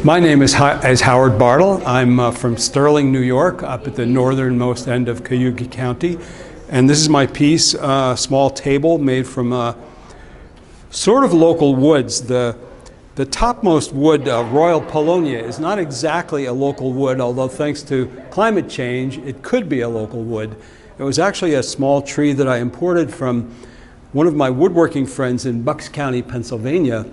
My name is Howard Bartle. I'm from Sterling, New York, up at the northernmost end of Cayuga County. And this is my piece, a small table made from sort of local woods. The topmost wood, Royal Polonia, is not exactly a local wood, although thanks to climate change, it could be a local wood. It was actually a small tree that I imported from one of my woodworking friends in Bucks County, Pennsylvania.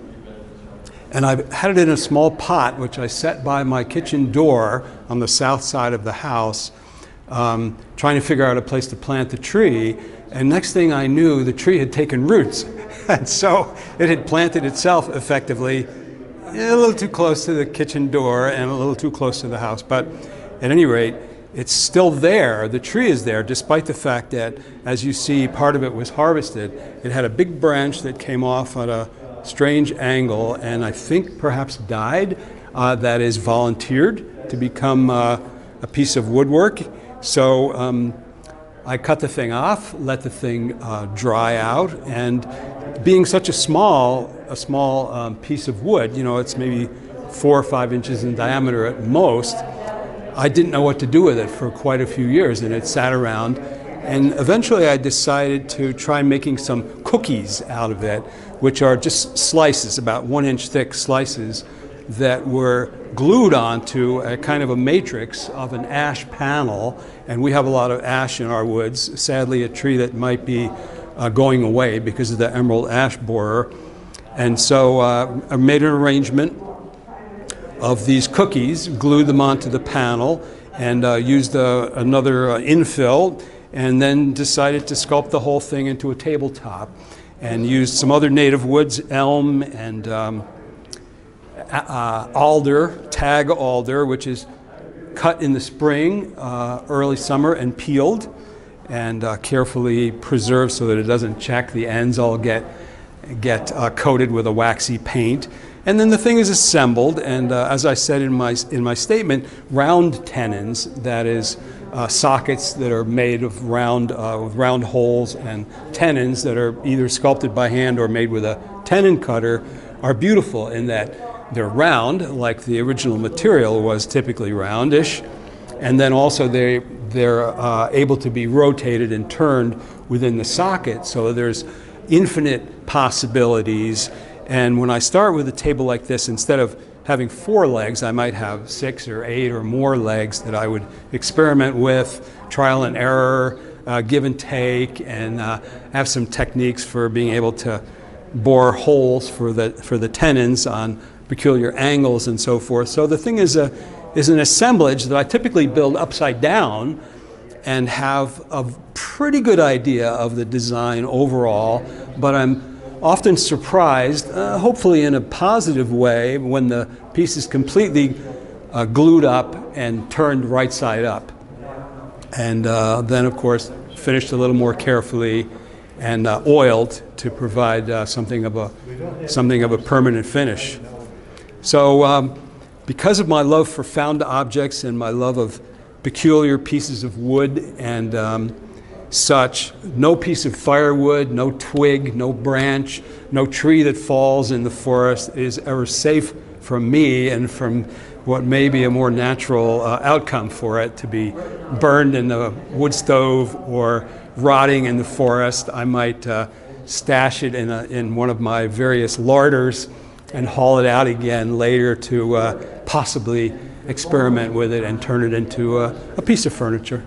And I had it in a small pot, which I set by my kitchen door on the south side of the house, trying to figure out a place to plant the tree. And next thing I knew, the tree had taken roots. And so it had planted itself effectively a little too close to the kitchen door and a little too close to the house. But at any rate, it's still there. The tree is there, despite the fact that, as you see, part of it was harvested. It had a big branch that came off at a strange angle, and I think perhaps died, that is volunteered to become a piece of woodwork. So I cut the thing off, let the thing dry out, and being such a small piece of wood, you know, it's maybe 4 or 5 inches in diameter at most, I didn't know what to do with it for quite a few years, and it sat around. And eventually I decided to try making some cookies out of it, which are just slices, about 1 inch thick slices, that were glued onto a kind of a matrix of an ash panel. And we have a lot of ash in our woods, sadly a tree that might be going away because of the emerald ash borer. And so I made an arrangement of these cookies, glued them onto the panel, and used another infill, and then decided to sculpt the whole thing into a tabletop, and used some other native woods, elm and alder, tag alder, which is cut in the spring, early summer, and peeled and carefully preserved so that it doesn't check. The ends all get coated with a waxy paint. And then the thing is assembled, and as I said in my statement, round tenons, that is, sockets that are made of round holes, and tenons that are either sculpted by hand or made with a tenon cutter, are beautiful in that they're round, like the original material was typically roundish, and then also they're able to be rotated and turned within the socket, so there's infinite possibilities. And when I start with a table like this, instead of having 4 legs, I might have 6 or 8 or more legs that I would experiment with, trial and error, give and take, and have some techniques for being able to bore holes for the tenons on peculiar angles and so forth. So the thing is an assemblage that I typically build upside down and have a pretty good idea of the design overall, but I'm often surprised, hopefully in a positive way, when the piece is completely glued up and turned right side up. And then, of course, finished a little more carefully and oiled to provide something of a permanent finish. So because of my love for found objects and my love of peculiar pieces of wood and such, no piece of firewood, no twig, no branch, no tree that falls in the forest is ever safe from me and from what may be a more natural outcome for it, to be burned in the wood stove or rotting in the forest. I might stash it in one of my various larders and haul it out again later to possibly experiment with it and turn it into a piece of furniture.